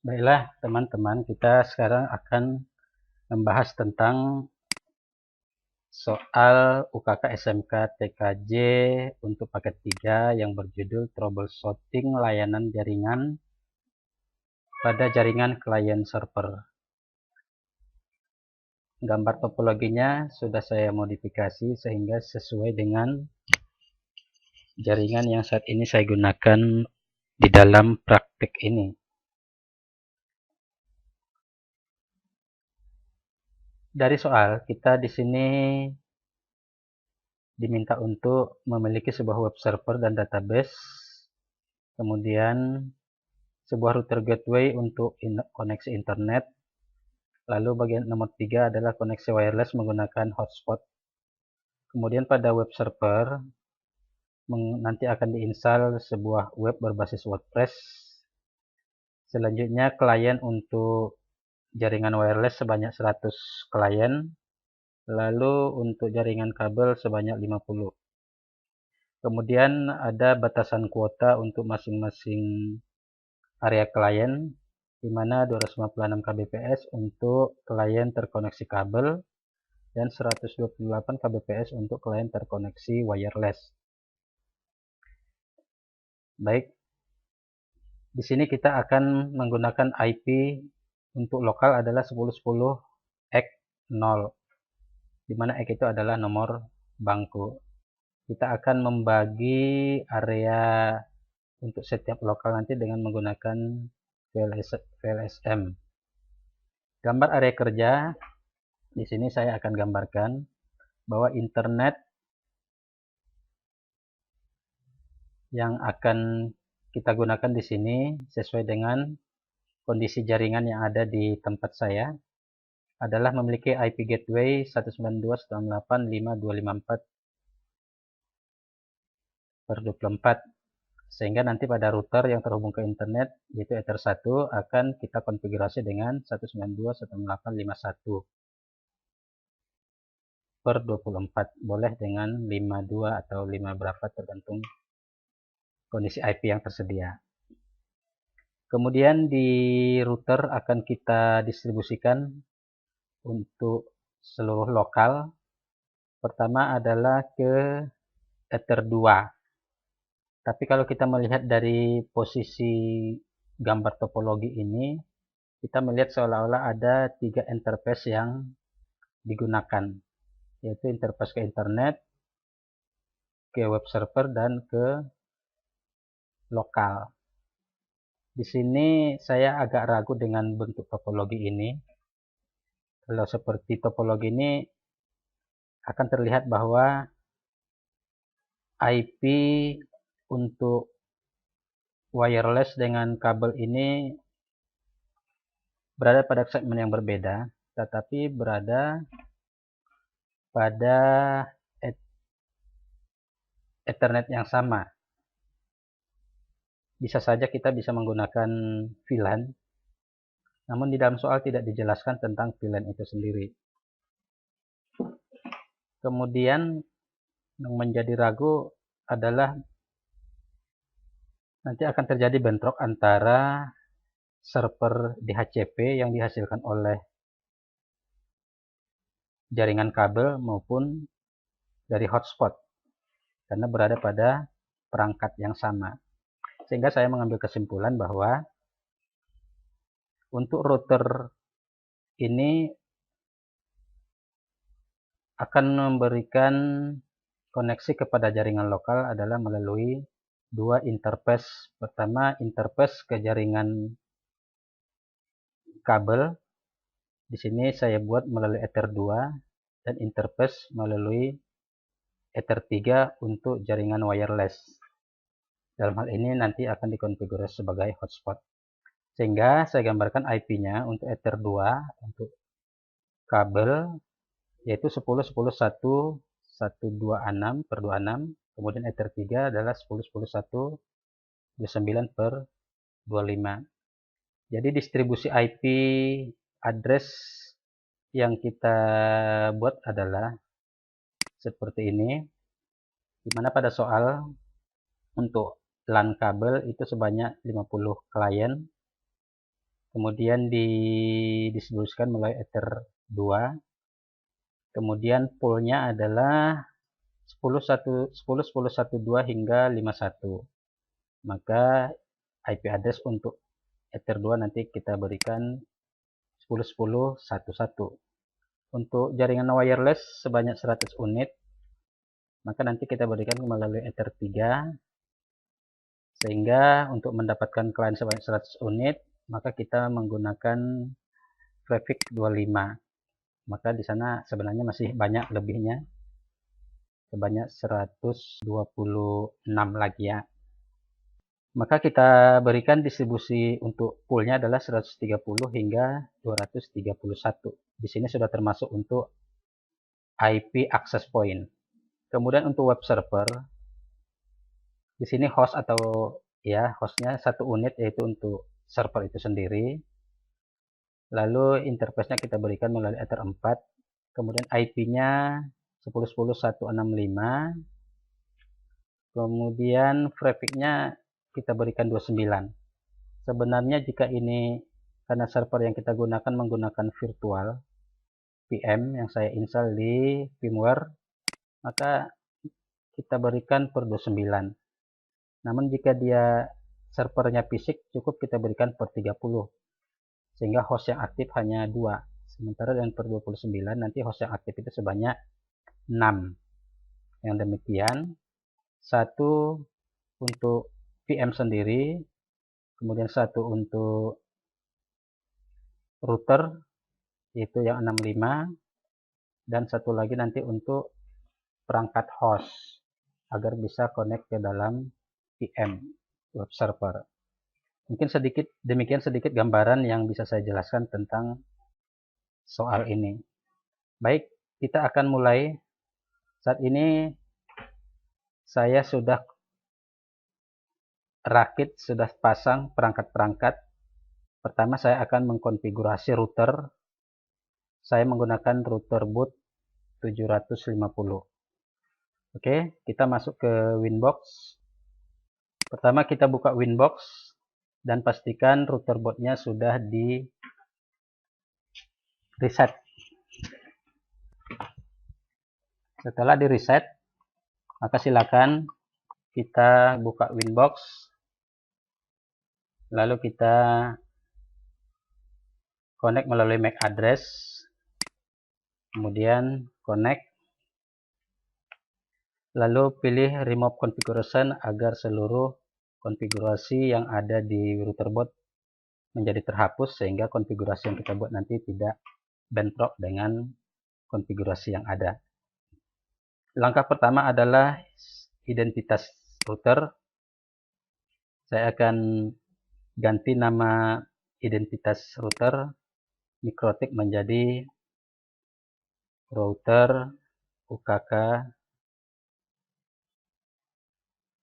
Baiklah, teman-teman, kita sekarang akan membahas tentang soal UKK SMK TKJ untuk paket 3 yang berjudul Troubleshooting Layanan Jaringan pada Jaringan Klien Server. Gambar topologinya sudah saya modifikasi sehingga sesuai dengan jaringan yang saat ini saya gunakan di dalam praktik ini. Dari soal, kita di sini diminta untuk memiliki sebuah web server dan database, kemudian sebuah router gateway untuk koneksi internet, lalu bagian nomor 3 adalah koneksi wireless menggunakan hotspot. Kemudian pada web server nanti akan diinstal sebuah web berbasis WordPress. Selanjutnya klien untuk jaringan wireless sebanyak 100 klien, lalu untuk jaringan kabel sebanyak 50. Kemudian ada batasan kuota untuk masing-masing area klien, di mana 256 kbps untuk klien terkoneksi kabel dan 128 kbps untuk klien terkoneksi wireless. Baik, di sini kita akan menggunakan IP untuk lokal adalah 10.10x0, di mana x itu adalah nomor bangku. Kita akan membagi area untuk setiap lokal nanti dengan menggunakan VLSM. Gambar area kerja, di sini saya akan gambarkan bahwa internet yang akan kita gunakan di sini sesuai dengan kondisi jaringan yang ada di tempat saya adalah memiliki IP gateway 192.168.5.254/24, sehingga nanti pada router yang terhubung ke internet yaitu Ether 1 akan kita konfigurasi dengan 192.168.5.1/24, boleh dengan 52 atau 5 berapa tergantung kondisi IP yang tersedia. Kemudian di router akan kita distribusikan untuk seluruh lokal. Pertama adalah ke Ether 2. Tapi kalau kita melihat dari posisi gambar topologi ini, kita melihat seolah-olah ada 3 interface yang digunakan, yaitu interface ke internet, ke web server, dan ke lokal. Di sini saya agak ragu dengan bentuk topologi ini. Kalau seperti topologi ini akan terlihat bahwa IP untuk wireless dengan kabel ini berada pada segmen yang berbeda, tetapi berada pada Ethernet yang sama. Bisa saja kita bisa menggunakan VLAN, namun di dalam soal tidak dijelaskan tentang VLAN itu sendiri. Kemudian yang menjadi ragu adalah nanti akan terjadi bentrok antara server DHCP yang dihasilkan oleh jaringan kabel maupun dari hotspot, karena berada pada perangkat yang sama. Sehingga saya mengambil kesimpulan bahwa untuk router ini akan memberikan koneksi kepada jaringan lokal adalah melalui dua interface. Pertama, interface ke jaringan kabel. Di sini saya buat melalui Ether 2 dan interface melalui Ether 3 untuk jaringan wireless. Dalam hal ini nanti akan dikonfigurasi sebagai hotspot. Sehingga saya gambarkan IP-nya untuk Ether 2 untuk kabel yaitu 10.10.1.126/26, kemudian Ether 3 adalah 10.10.1.29/25. Jadi distribusi IP address yang kita buat adalah seperti ini, di mana pada soal untuk LAN kabel itu sebanyak 50 klien, kemudian didistribusikan melalui Ether 2. Kemudian poolnya adalah 10.10.10.12 hingga 51. Maka IP address untuk Ether 2 nanti kita berikan 10.10.11. Untuk jaringan wireless sebanyak 100 unit, maka nanti kita berikan melalui Ether 3. Sehingga untuk mendapatkan klien sebanyak 100 unit, maka kita menggunakan Traffic 25. Maka di sana sebenarnya masih banyak lebihnya, sebanyak 126 lagi ya. Maka kita berikan distribusi untuk poolnya adalah 130 hingga 231. Di sini sudah termasuk untuk IP access point. Kemudian untuk web server, di sini host atau ya hostnya 1 unit, yaitu untuk server itu sendiri. Lalu interface-nya kita berikan melalui Ether 4. Kemudian IP-nya 10.10.165. Kemudian traffic-nya kita berikan 29. Sebenarnya jika ini karena server yang kita gunakan menggunakan virtual VM yang saya install di firmware, maka kita berikan per 29. Namun jika dia servernya fisik, cukup kita berikan per 30. Sehingga host yang aktif hanya 2. Sementara dengan per 29 nanti host yang aktif itu sebanyak 6. Yang demikian, satu untuk VM sendiri, kemudian satu untuk router yaitu yang 65, dan satu lagi nanti untuk perangkat host agar bisa connect ke dalam VM web server. Mungkin demikian sedikit gambaran yang bisa saya jelaskan tentang soal ini. Baik, kita akan mulai. Saat ini saya sudah rakit, sudah pasang perangkat-perangkat. Pertama saya akan mengkonfigurasi router. Saya menggunakan router boot 750. Oke, kita masuk ke Winbox. Pertama kita buka Winbox dan pastikan router bootnya sudah di reset. Setelah di reset, maka silakan kita buka Winbox, lalu kita connect melalui MAC address, kemudian connect, lalu pilih remove configuration agar seluruh konfigurasi yang ada di router boot menjadi terhapus, sehingga konfigurasi yang kita buat nanti tidak bentrok dengan konfigurasi yang ada. Langkah pertama adalah identitas router. Saya akan ganti nama identitas router Mikrotik menjadi router UKK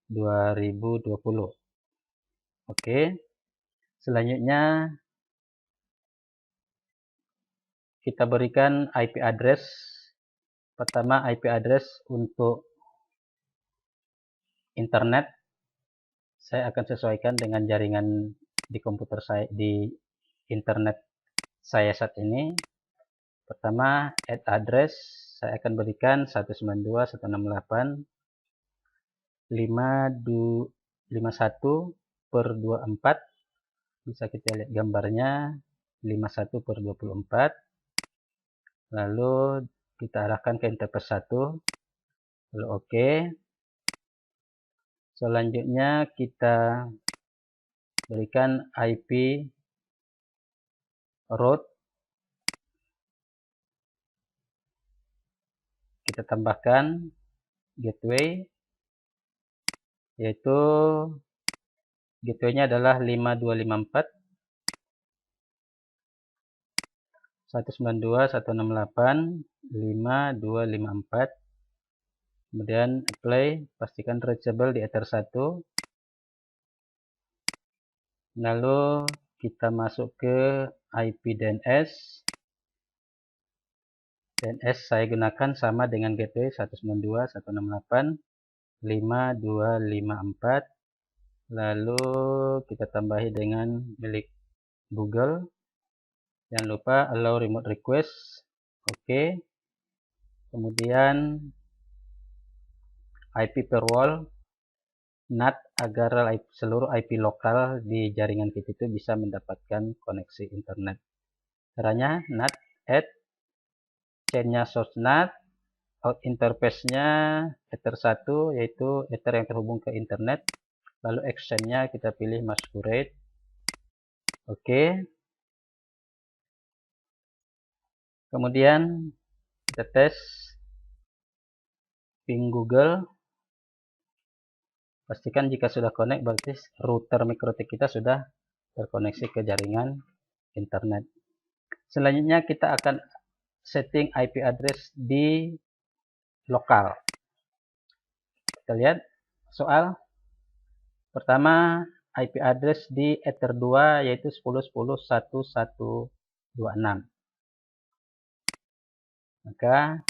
2020. Oke. Selanjutnya kita berikan IP address. Pertama IP address untuk internet. Saya akan sesuaikan dengan jaringan di komputer saya, di internet saya saat ini. Pertama add address, saya akan berikan 192.168.51/24. Bisa kita lihat gambarnya 51/24. Lalu kita arahkan ke interface 1, lalu oke. Selanjutnya kita berikan IP route, kita tambahkan gateway, yaitu gateway-nya adalah 52.168.5254. Kemudian apply, pastikan reachable di Ether 1. Lalu kita masuk ke IP DNS. DNS saya gunakan sama dengan gateway 192.168.5254. Lalu kita tambahi dengan milik Google. Jangan lupa allow remote request. Oke. Kemudian IP per wall, NAT, agar seluruh IP lokal di jaringan kita itu bisa mendapatkan koneksi internet. Caranya NAT add, chain-nya source NAT, out interface-nya ether 1, yaitu ether yang terhubung ke internet. Lalu extend-nya kita pilih masquerade. Oke. Kemudian kita tes ping Google. Pastikan jika sudah connect berarti router MikroTik kita sudah terkoneksi ke jaringan internet. Selanjutnya kita akan setting IP address di lokal. Kita lihat soal pertama, IP address di ether 2 yaitu 10.10.1126. Maka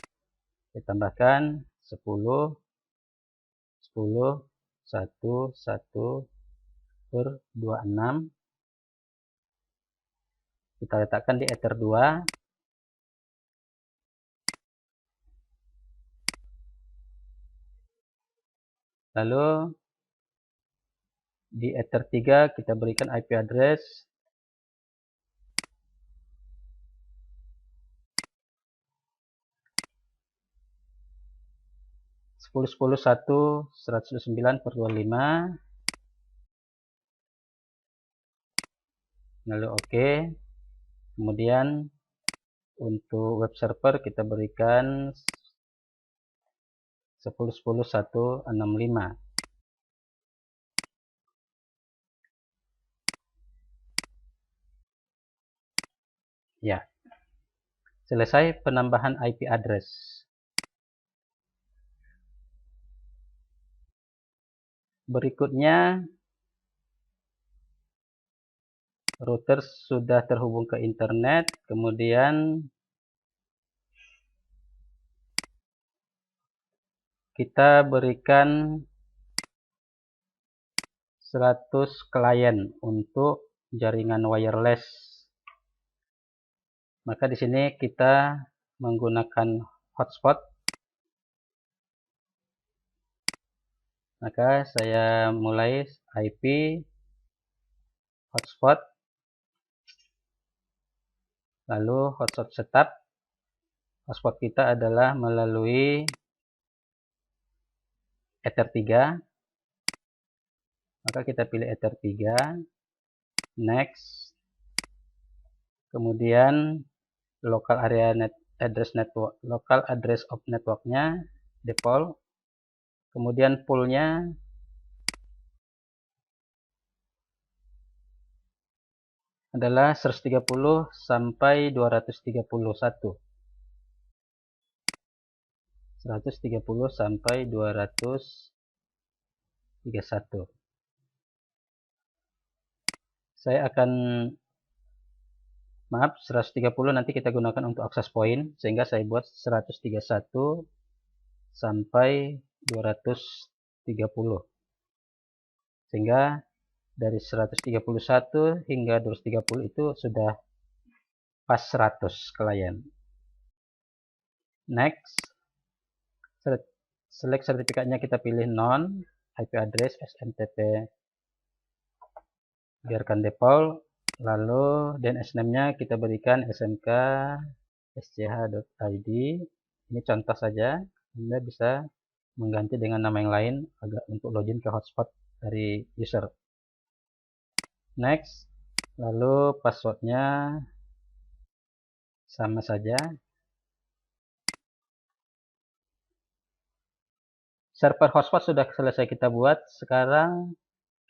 kita tambahkan 10.10.11/26. Kita letakkan di ether 2. Lalu di ether 3 kita berikan IP address 10.10.1.129/25. Lalu oke. Kemudian untuk web server kita berikan 10.10.1.65. Ya, selesai penambahan IP address. Berikutnya, router sudah terhubung ke internet, kemudian kita berikan 100 klien untuk jaringan wireless. Maka di sini kita menggunakan hotspot. Maka saya mulai IP hotspot, lalu hotspot setup. Hotspot kita adalah melalui ether 3. Maka kita pilih ether 3, next. Kemudian local area address network, local address of networknya default. Kemudian poolnya adalah 130 sampai 231. 130 sampai 231. Saya akan, maaf, 130 nanti kita gunakan untuk access point, sehingga saya buat 131 sampai 230. Sehingga dari 131 hingga 230 itu sudah pas 100 klien. Next. Select sertifikatnya kita pilih non, IP address SMTP biarkan default, lalu DNS name-nya kita berikan smk sch.id. Ini contoh saja, Anda bisa mengganti dengan nama yang lain agar untuk login ke hotspot dari user. Next, lalu passwordnya sama saja. Server hotspot sudah selesai kita buat. Sekarang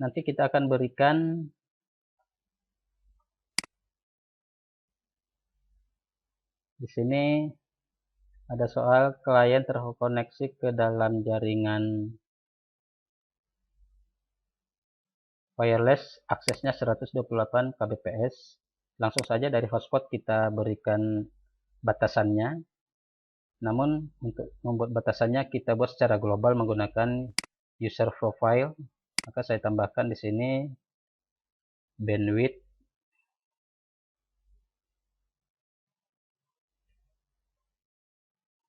nanti kita akan berikan di sini ada soal klien terkoneksi ke dalam jaringan wireless, aksesnya 128 kbps. Langsung saja dari hotspot kita berikan batasannya. Namun untuk membuat batasannya kita buat secara global menggunakan user profile. Maka saya tambahkan di sini bandwidth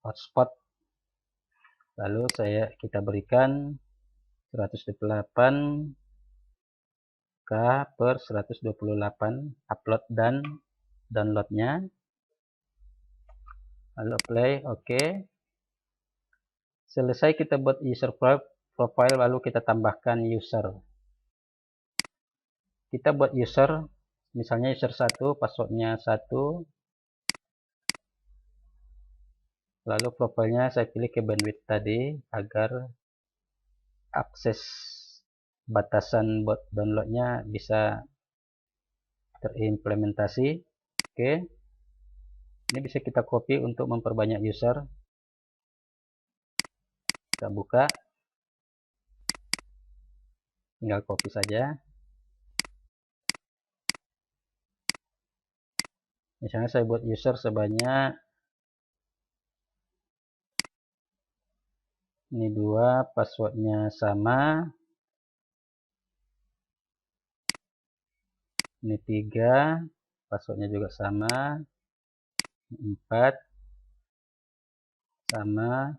hotspot. Lalu kita berikan 128K per 128 upload dan downloadnya. Lalu apply, oke. Selesai kita buat user profile, lalu kita tambahkan user. Kita buat user, misalnya user 1, passwordnya 1. Lalu profilnya saya pilih ke bandwidth tadi agar akses batasan buat downloadnya bisa terimplementasi. Oke, ini bisa kita copy untuk memperbanyak user. Kita buka, tinggal copy saja. Misalnya saya buat user sebanyak ini 2, passwordnya sama. Ini 3, passwordnya juga sama. 4, sama.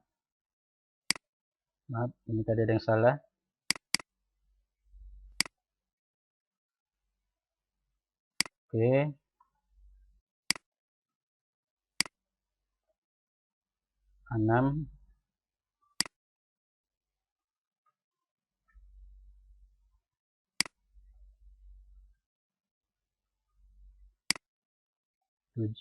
Maaf, ini tadi ada yang salah. Oke. 6. 7.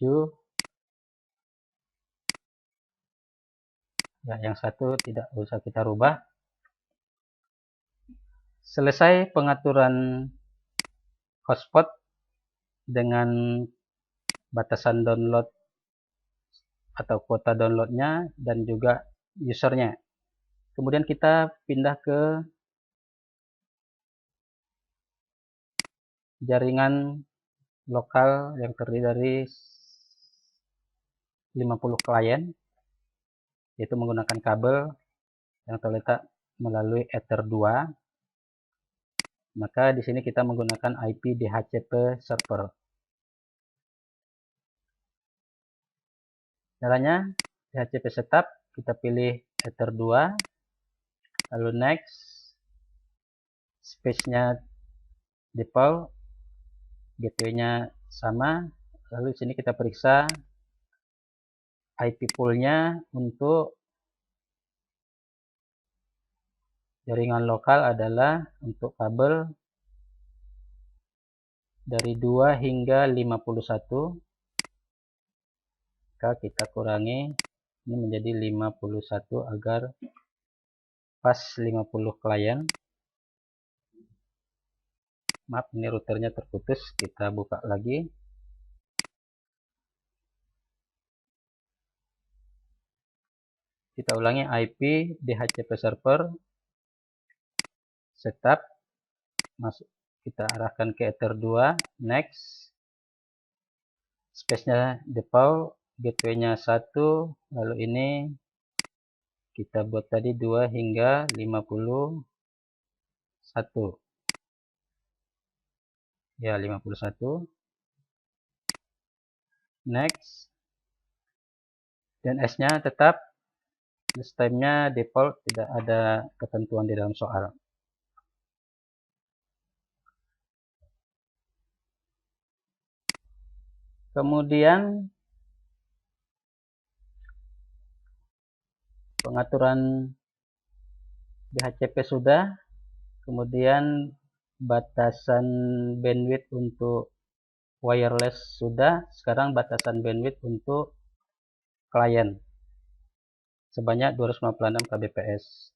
Ya, yang satu tidak usah kita rubah. Selesai pengaturan hotspot dengan batasan download atau kuota downloadnya dan juga usernya. Kemudian kita pindah ke jaringan lokal yang terdiri dari 50 klien, yaitu menggunakan kabel yang terletak melalui Ether 2. Maka di sini kita menggunakan IP DHCP server. Caranya DHCP setup, kita pilih Ether 2, lalu next, space-nya default, gateway-nya sama, lalu di sini kita periksa IP pool-nya untuk jaringan lokal adalah untuk kabel dari 2 hingga 51. Maka kita kurangi ini menjadi 51 agar pas 50 klien. Maaf, ini routernya terputus, kita buka lagi. Kita ulangi IP DHCP server setup, masuk, kita arahkan ke Ether 2, next, space-nya default, gateway-nya 1, lalu ini kita buat tadi 2 hingga 51. Ya, 51. Next. Dan S-nya tetap, list time-nya default, tidak ada ketentuan di dalam soal. Kemudian pengaturan DHCP sudah, kemudian batasan bandwidth untuk wireless sudah, sekarang batasan bandwidth untuk klien sebanyak 256 kbps.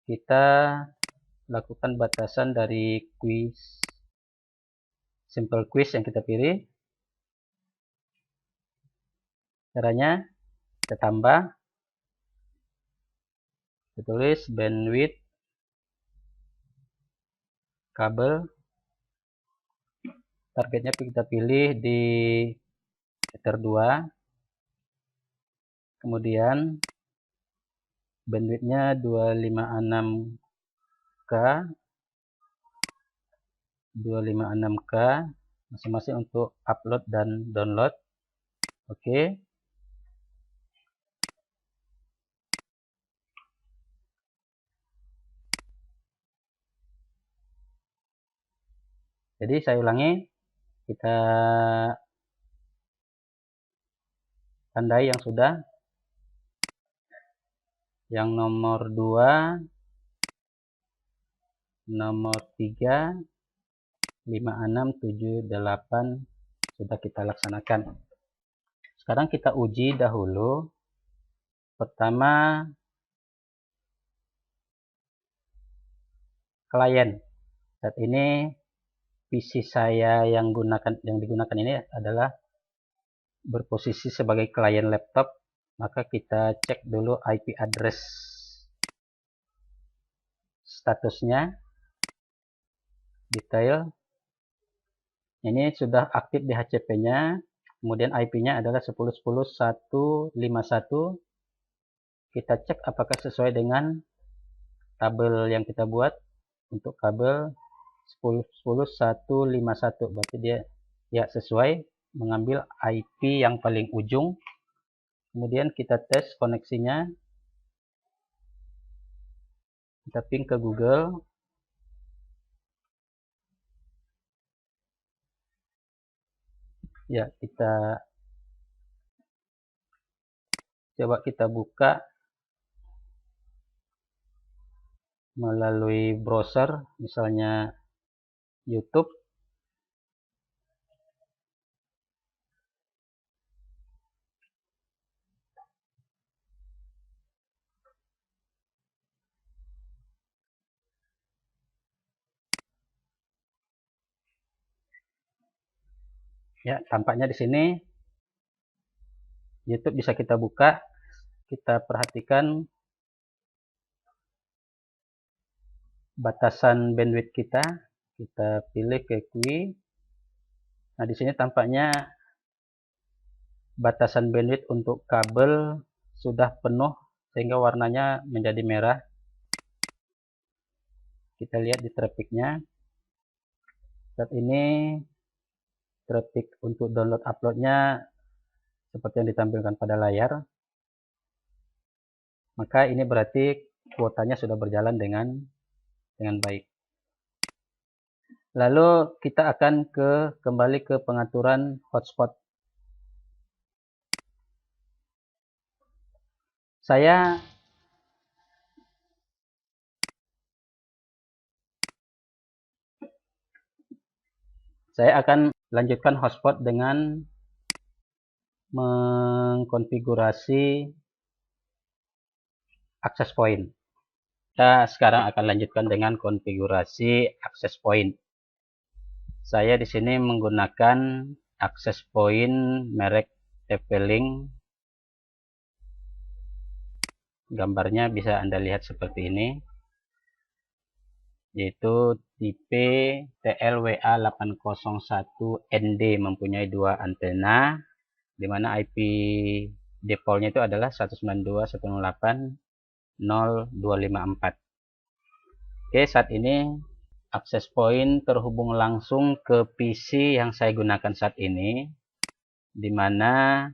Kita lakukan batasan dari quiz, simple quiz yang kita pilih. Caranya kita tambah, kita tulis bandwidth kabel, targetnya kita pilih di Ether 2, kemudian bandwidthnya 256K masing-masing untuk upload dan download. Oke. Jadi saya ulangi, kita tandai yang sudah. Yang nomor 2, nomor 3, 5, 6, 7, 8 sudah kita laksanakan. Sekarang kita uji dahulu. Pertama, klien. Saat ini PC saya yang digunakan ini adalah berposisi sebagai klien laptop. Maka kita cek dulu IP address statusnya, detail. Ini sudah aktif di HCP-nya. Kemudian IP-nya adalah 10.10.151. Kita cek apakah sesuai dengan tabel yang kita buat. Untuk kabel 10.10.151, berarti dia ya sesuai mengambil IP yang paling ujung. Kemudian kita tes koneksinya, kita ping ke Google. Ya, kita coba kita buka melalui browser, misalnya YouTube. Ya, tampaknya di sini YouTube bisa kita buka. Kita perhatikan batasan bandwidth kita. Kita pilih ke QI. Nah, di sini tampaknya batasan bandwidth untuk kabel sudah penuh sehingga warnanya menjadi merah. Kita lihat di trafficnya. Saat ini traffic untuk download uploadnya seperti yang ditampilkan pada layar. Maka ini berarti kuotanya sudah berjalan dengan baik. Lalu kita akan kembali ke pengaturan hotspot. Saya akan lanjutkan hotspot dengan mengkonfigurasi access point. Kita sekarang akan lanjutkan dengan konfigurasi access point. Saya di sini menggunakan access point merek TP-Link. Gambarnya bisa Anda lihat seperti ini, yaitu tipe TLWA801ND, mempunyai 2 antena, di mana IP defaultnya itu adalah 192.168.0.254. Oke, saat ini access point terhubung langsung ke PC yang saya gunakan saat ini, di mana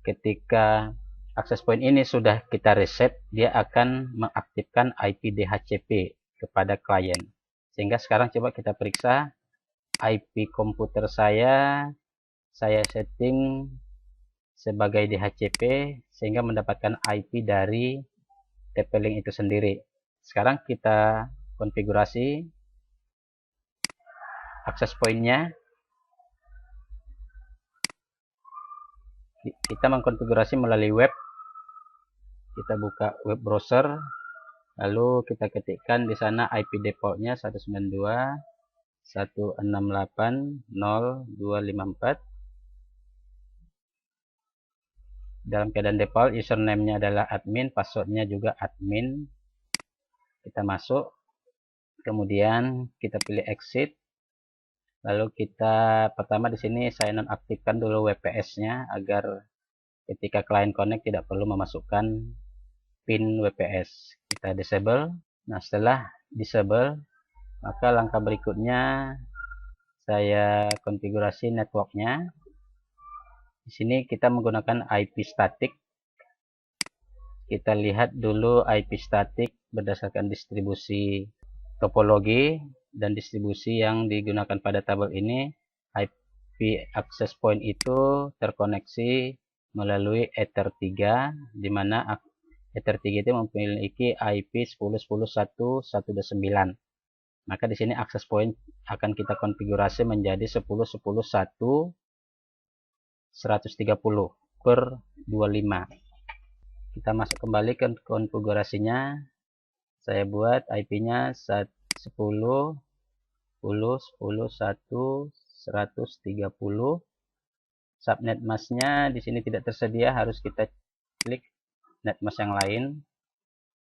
ketika access point ini sudah kita reset, dia akan mengaktifkan IP DHCP kepada klien. Sehingga sekarang coba kita periksa IP komputer saya setting sebagai DHCP sehingga mendapatkan IP dari TP-Link itu sendiri. Sekarang kita konfigurasi access point-nya. Kita mengkonfigurasi melalui web. Kita buka web browser, lalu kita ketikkan di sana IP defaultnya 192.168.0.254. Dalam keadaan default, username-nya adalah admin, password-nya juga admin. Kita masuk, kemudian kita pilih exit. Lalu kita pertama di sini saya nonaktifkan dulu WPS-nya agar ketika klien connect tidak perlu memasukkan pin WPS. Kita disable. Nah, setelah disable, maka langkah berikutnya saya konfigurasi networknya. Di sini kita menggunakan IP static. Kita lihat dulu IP static berdasarkan distribusi topologi. dan distribusi yang digunakan pada tabel ini, IP access point itu terkoneksi melalui Ether 3, di mana Ether 3 itu memiliki IP 10.10.1.1.9. Maka di sini access point akan kita konfigurasi menjadi 10.10.1.130 per 25. Kita masuk kembali ke konfigurasinya. Saya buat IP-nya 10, 10, 10, 1, 130. Subnet mask-nya di sini tidak tersedia, harus kita klik netmask yang lain,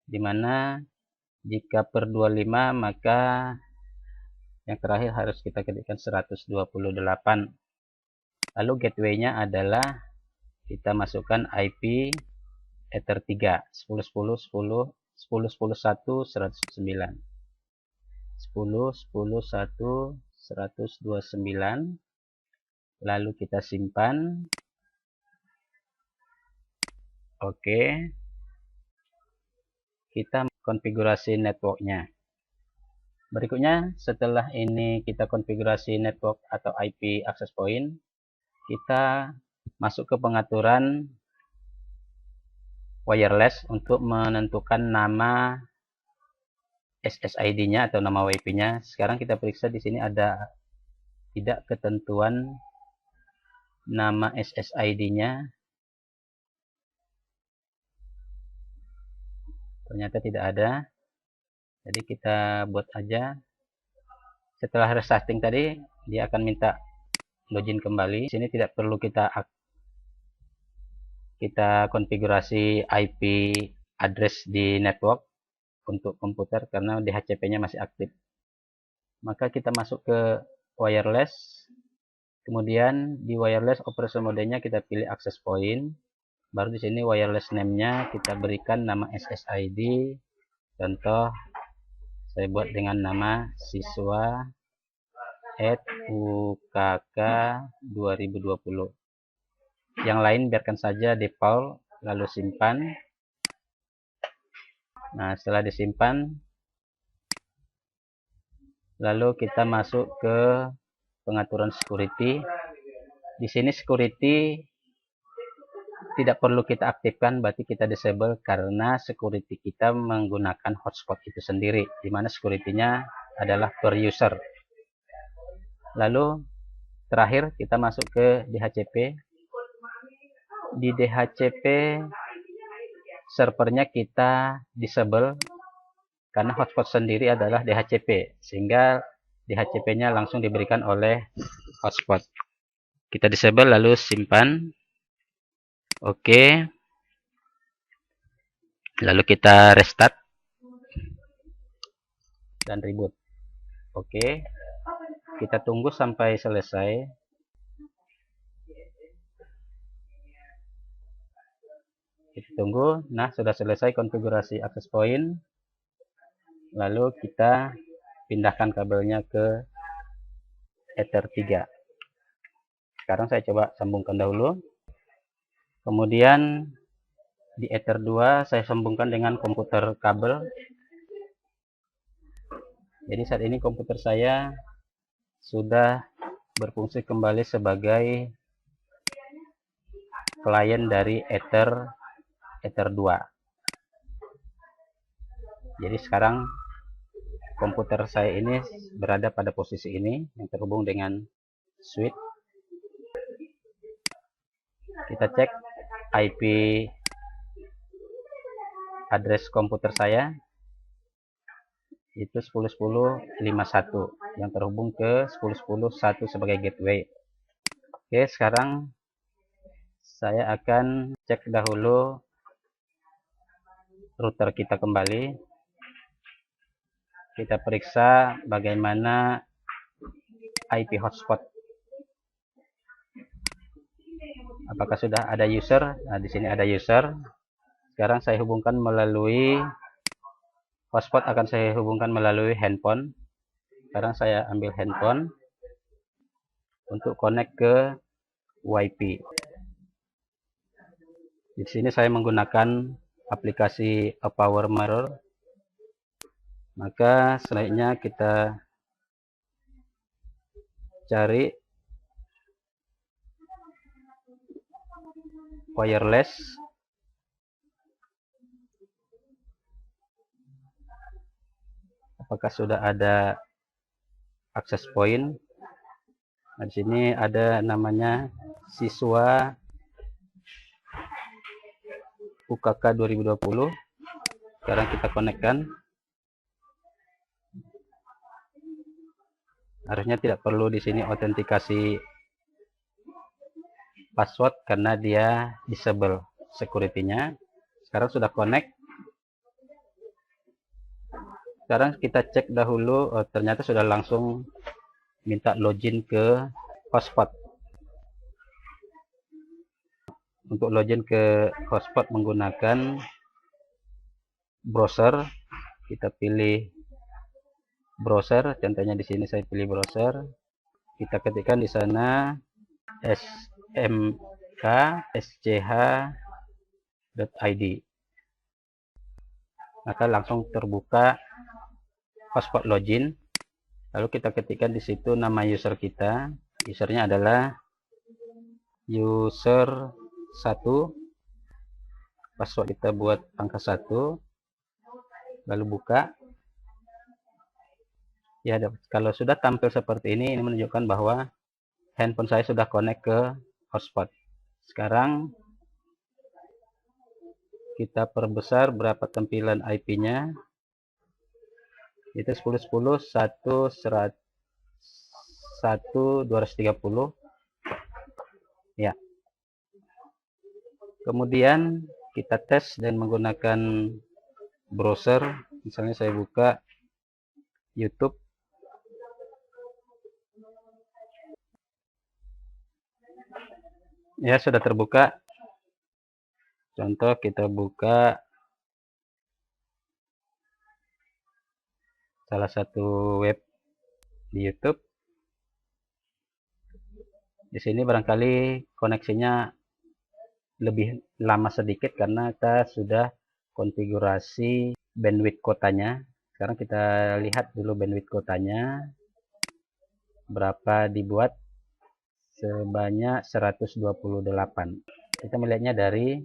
dimana jika per 25 maka yang terakhir harus kita ketikkan 128. Lalu gateway-nya adalah kita masukkan IP Ether 3 10, 10, 10, 10, 10, 1, 109, 10, 10, 1, 129. Lalu kita simpan. Oke, kita konfigurasi networknya. Berikutnya, setelah ini kita konfigurasi network atau IP access point, kita masuk ke pengaturan wireless untuk menentukan nama SSID-nya atau nama WiFi-nya. Sekarang kita periksa di sini ada tidak ketentuan nama SSID-nya. Ternyata tidak ada. Jadi kita buat aja. Setelah restarting tadi, dia akan minta login kembali. Di sini tidak perlu kita konfigurasi IP address di network untuk komputer karena DHCP-nya masih aktif. Maka kita masuk ke wireless. Kemudian di wireless operation mode-nya kita pilih access point. Baru di sini wireless name-nya kita berikan nama SSID. Contoh saya buat dengan nama siswa @ukk 2020. Yang lain biarkan saja default, lalu simpan. Nah, setelah disimpan, lalu kita masuk ke pengaturan security. Di sini security tidak perlu kita aktifkan, berarti kita disable karena security kita menggunakan hotspot itu sendiri, di mana security-nya adalah per user. Lalu terakhir kita masuk ke DHCP. Di DHCP servernya kita disable karena hotspot sendiri adalah DHCP, sehingga DHCP-nya langsung diberikan oleh hotspot. Kita disable lalu simpan. Oke. Lalu kita restart dan reboot. Oke. Kita tunggu sampai selesai. Kita tunggu. Nah, sudah selesai konfigurasi access point. Lalu kita pindahkan kabelnya ke Ether 3. Sekarang saya coba sambungkan dahulu. Kemudian di Ether 2 saya sambungkan dengan komputer kabel. Jadi saat ini komputer saya sudah berfungsi kembali sebagai klien dari Ether 2. Jadi sekarang komputer saya ini berada pada posisi ini yang terhubung dengan switch. Kita cek IP address komputer saya itu 10.10.51 yang terhubung ke 10.10.1 sebagai gateway. Oke, sekarang saya akan cek dahulu router kita kembali. Kita periksa bagaimana IP hotspot. Apakah sudah ada user? Nah, di sini ada user. Sekarang saya hubungkan melalui hotspot, akan saya hubungkan melalui handphone. Sekarang saya ambil handphone untuk connect ke WiFi. Di sini saya menggunakan aplikasi Power Mirror. Maka selanjutnya kita cari wireless, apakah sudah ada access point. Nah, di sini ada namanya siswa UKK 2020. Sekarang kita konekkan. Harusnya tidak perlu di sini autentikasi password karena dia disable security-nya. Sekarang sudah connect. Sekarang kita cek dahulu, ternyata sudah langsung minta login ke hotspot. Untuk login ke hotspot menggunakan browser, kita pilih browser. Contohnya di sini saya pilih browser. Kita ketikkan di sana smk.sch.id. Maka langsung terbuka hotspot login. Lalu kita ketikkan di situ nama user kita. Usernya adalah user 1. Password kita buat angka 1. Lalu buka. Ya, kalau sudah tampil seperti ini menunjukkan bahwa handphone saya sudah connect ke hotspot. Sekarang kita perbesar berapa tampilan IP-nya. Itu 10.10.1.1.230. Ya. Kemudian kita tes dan menggunakan browser. Misalnya saya buka YouTube. Ya, sudah terbuka. Contoh kita buka salah satu web di YouTube. Di sini barangkali koneksinya lebih lama sedikit karena kita sudah konfigurasi bandwidth kotanya. Sekarang kita lihat dulu bandwidth kotanya berapa dibuat. Sebanyak 128. Kita melihatnya dari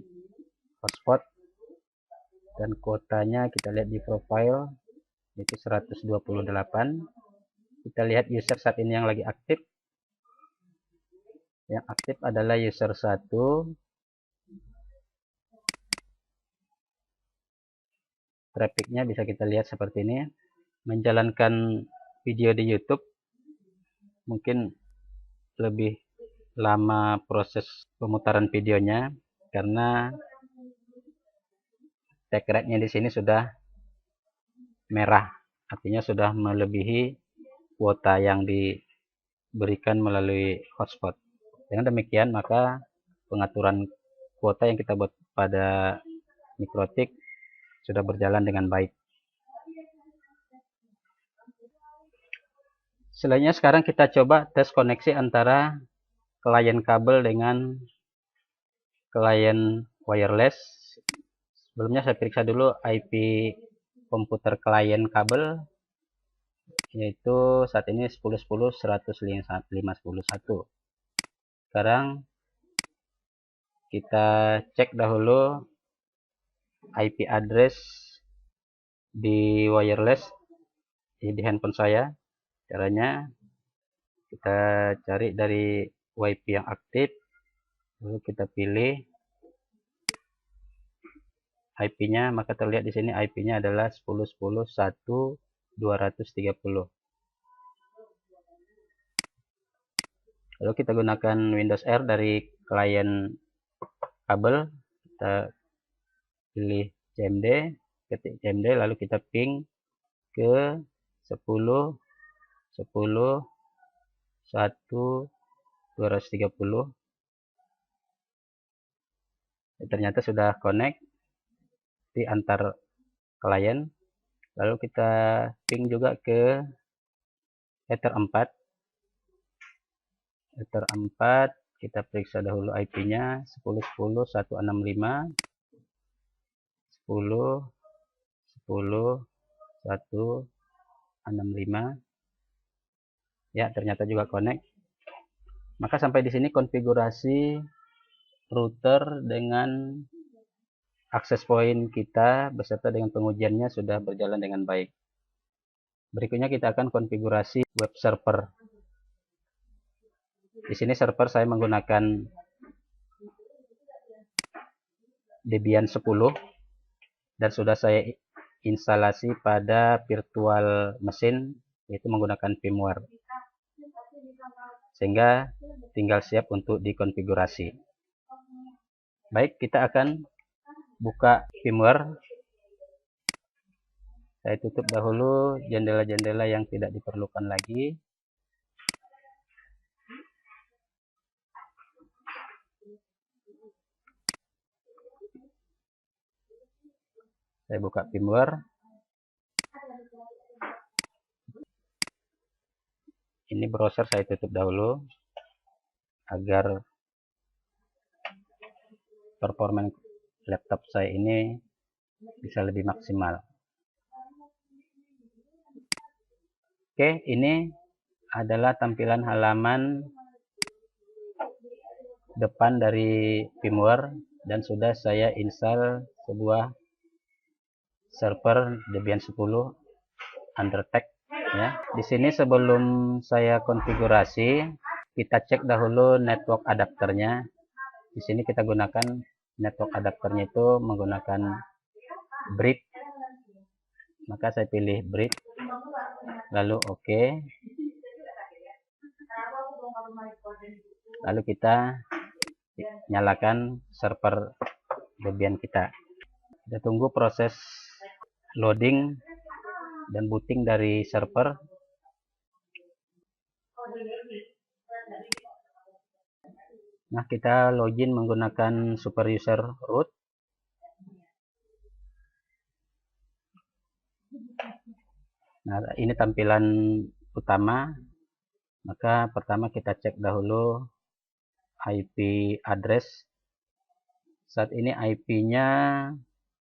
hotspot dan kotanya kita lihat di profile itu 128. Kita lihat user saat ini yang lagi aktif. Yang aktif adalah user 1. Trafficnya bisa kita lihat seperti ini. Menjalankan video di YouTube mungkin lebih lama proses pemutaran videonya karena take rate-nya di sini sudah merah, artinya sudah melebihi kuota yang diberikan melalui hotspot. Dengan demikian maka pengaturan kuota yang kita buat pada Mikrotik sudah berjalan dengan baik. Selanjutnya sekarang kita coba tes koneksi antara klien kabel dengan klien wireless. Sebelumnya saya periksa dulu IP komputer klien kabel, yaitu saat ini 10.10.100.511. Sekarang kita cek dahulu IP address di wireless di handphone saya. Caranya kita cari dari WiFi yang aktif, lalu kita pilih IP-nya, maka terlihat di sini IP-nya adalah 10.10.1.230. Lalu kita gunakan Windows R dari klien kabel, kita pilih CMD, ketik CMD, lalu kita ping ke 10.1.1.230. Ternyata sudah connect di antar klien. Lalu kita ping juga ke Ether 4. Ether 4 kita periksa dahulu IP-nya 10.10.165, 10.10.165. Ya, ternyata juga connect. Maka sampai di sini konfigurasi router dengan akses point kita beserta dengan pengujiannya sudah berjalan dengan baik. Berikutnya kita akan konfigurasi web server. Di sini server saya menggunakan Debian 10 dan sudah saya instalasi pada virtual machine, yaitu menggunakan firmware, sehingga tinggal siap untuk dikonfigurasi. Baik, kita akan buka firmware. Saya tutup dahulu jendela-jendela yang tidak diperlukan lagi. Saya buka firmware. Ini browser saya tutup dahulu agar performa laptop saya ini bisa lebih maksimal. Oke, ini adalah tampilan halaman depan dari firmware dan sudah saya install sebuah server Debian 10 Undertech ya. Di sini sebelum saya konfigurasi, kita cek dahulu network adapternya. Di sini kita gunakan network adapternya itu menggunakan brick. Maka saya pilih brick, lalu oke. Lalu kita nyalakan server Debian kita. Kita tunggu proses loading dan booting dari server. Nah, kita login menggunakan super user root. Nah, ini tampilan utama. Maka pertama kita cek dahulu IP address. Saat ini IP-nya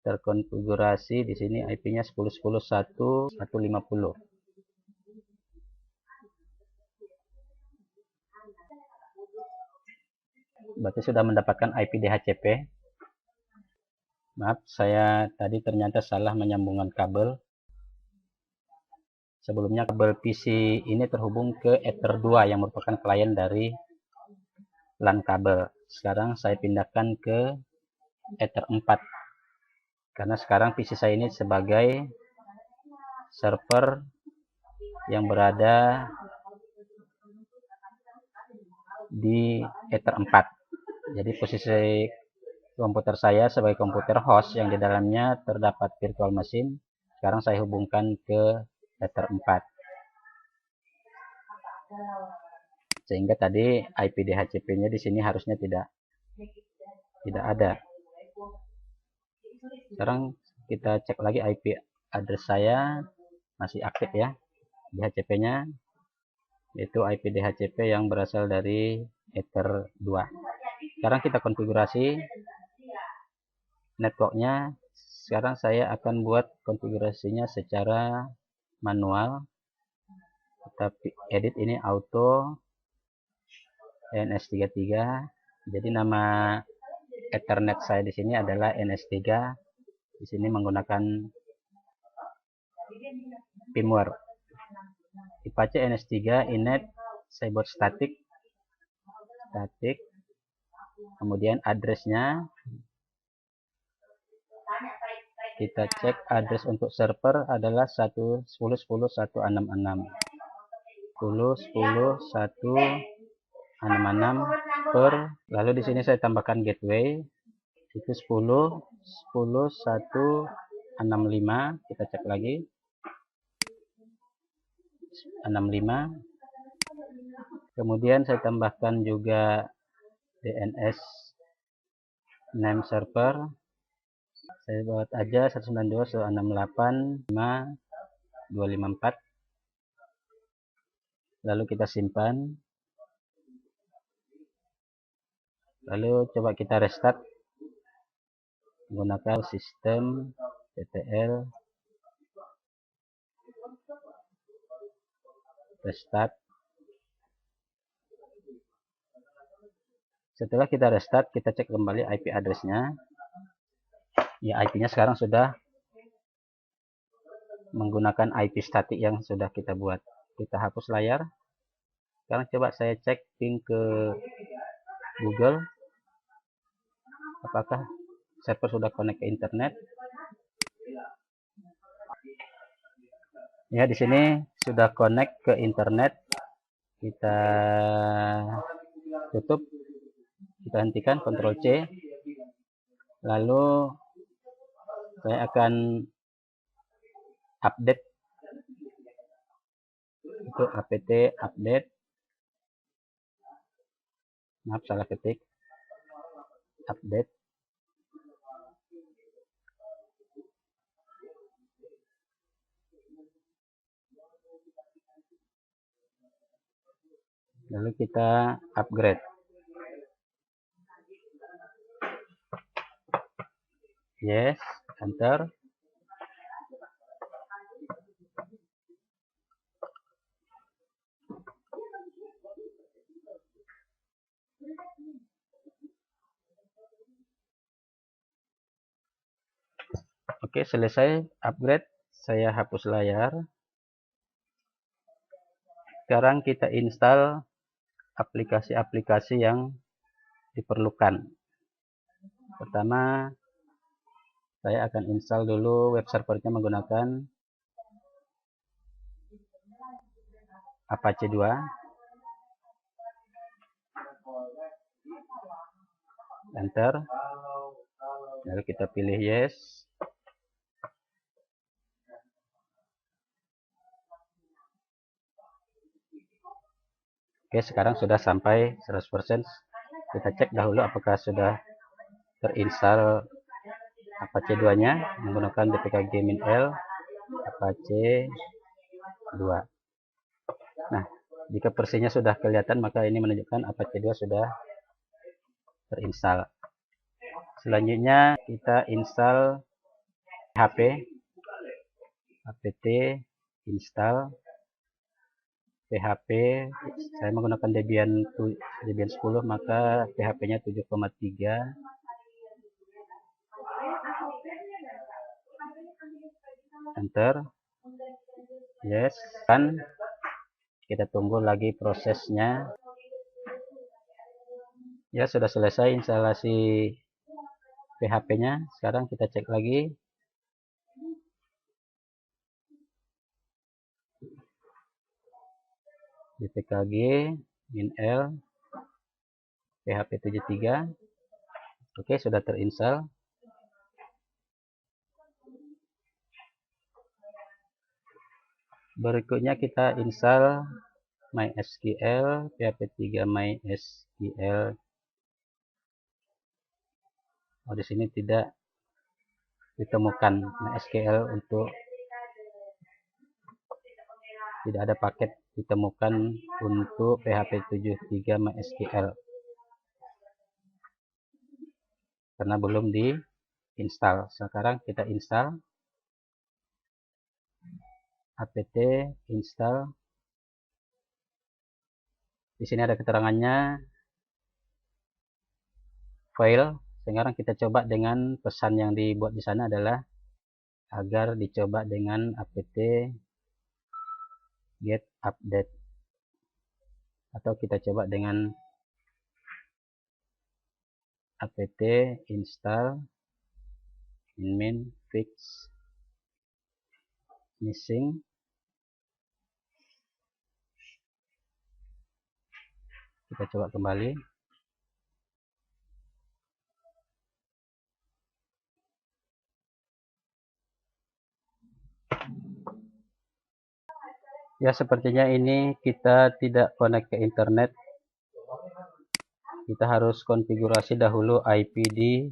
terkonfigurasi di sini, IP-nya 10.10.1.150. Berarti sudah mendapatkan IP DHCP. Maaf, saya tadi ternyata salah menyambungkan kabel. Sebelumnya kabel PC ini terhubung ke Ether 2 yang merupakan klien dari LAN kabel. Sekarang saya pindahkan ke Ether 4. Karena sekarang PC saya ini sebagai server yang berada di Ether 4. Jadi posisi komputer saya sebagai komputer host yang di dalamnya terdapat virtual machine. Sekarang saya hubungkan ke Ether 4. Sehingga tadi IP DHCP-nya di sini harusnya tidak ada. Sekarang kita cek lagi IP address saya masih aktif ya. DHCP-nya yaitu IP DHCP yang berasal dari Ether 2. Sekarang kita konfigurasi networknya. Sekarang saya akan buat konfigurasinya secara manual. Kita edit ini auto NS33. Jadi nama Ethernet saya di sini adalah NS3. Di sini menggunakan firmware Apache NS3 inet. Saya buat static. Kemudian addressnya kita cek, address untuk server adalah 110.10.166 per, lalu di sini saya tambahkan gateway itu 10.10.165. Kita cek lagi 65. Kemudian saya tambahkan juga DNS name server. Saya buat aja 192.168.5.254. Lalu kita simpan. Lalu coba kita restart menggunakan sistem TTL restart. Setelah kita restart, kita cek kembali IP address-nya. Ya, IP-nya sekarang sudah menggunakan IP statik yang sudah kita buat. Kita hapus layar. Sekarang coba saya cek ping ke Google. Apakah server sudah connect ke internet? Ya, di sini sudah connect ke internet. Kita tutup, kita hentikan, Ctrl C. Lalu saya akan update itu apt update. Maaf, salah ketik. Update. Lalu kita upgrade. Yes, enter. Oke, selesai upgrade. Saya hapus layar. Sekarang kita install aplikasi-aplikasi yang diperlukan. Pertama, saya akan install dulu web servernya menggunakan Apache 2. Enter. Lalu kita pilih yes. Oke, sekarang sudah sampai 100%. Kita cek dahulu apakah sudah terinstall Apache 2-nya menggunakan dpkg-min-l Apache 2. Nah, jika versinya sudah kelihatan, maka ini menunjukkan Apache 2 sudah terinstall. Selanjutnya kita install PHP, apt install PHP. Saya menggunakan Debian 10, maka PHP-nya 7,3. Enter. Yes. Kan kita tunggu lagi prosesnya. Ya, sudah selesai instalasi PHP-nya. Sekarang kita cek lagi. dpkg-min-l PHP 73. Oke, sudah terinstall. Berikutnya kita install MySQL, PHP 3 MySQL. Oh, di sini tidak ditemukan MySQL untuk tidak ada paket ditemukan untuk PHP 73 MySQL karena belum diinstal. Sekarang kita install apt install. Di sini ada keterangannya file. Sekarang kita coba dengan pesan yang dibuat di sana adalah agar dicoba dengan apt get update, atau kita coba dengan apt install min fix missing. Kita coba kembali. Ya, sepertinya ini kita tidak connect ke internet. Kita harus konfigurasi dahulu IP di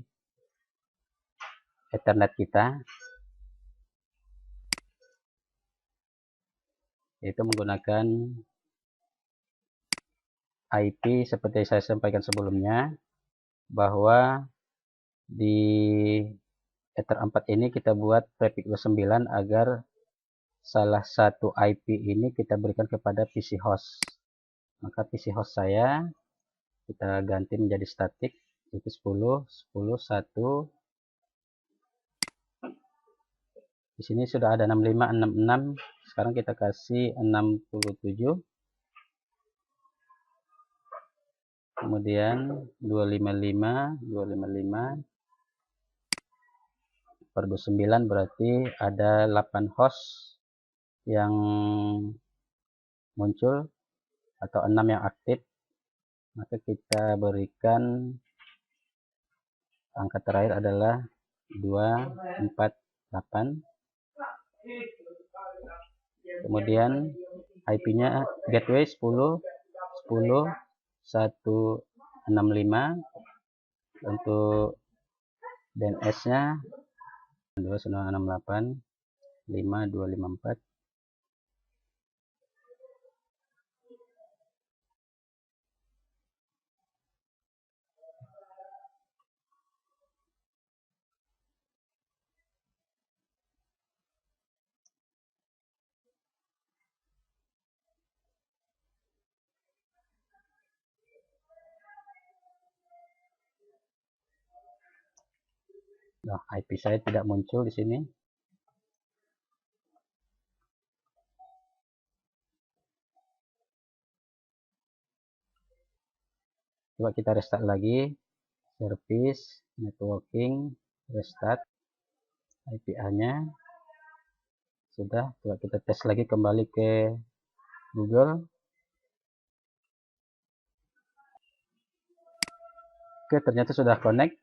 Ethernet kita, yaitu menggunakan IP seperti saya sampaikan sebelumnya, bahwa di Ether 4 ini kita buat prefix 9 agar salah satu IP ini kita berikan kepada PC host. Maka PC host saya kita ganti menjadi statik, itu 10, 10, 1. Di sini sudah ada 65, 66. Sekarang kita kasih 67. Kemudian 255, 255 per 29 berarti ada 8 host yang muncul atau 6 yang aktif. Maka kita berikan angka terakhir adalah 248. Kemudian IP-nya gateway 10 10 165. Untuk DNS-nya 2.168 5254. Nah, IP saya tidak muncul di sini. Coba kita restart lagi. Service, networking, restart. IP-A-nya sudah. Coba kita tes lagi kembali ke Google. Oke, ternyata sudah connect.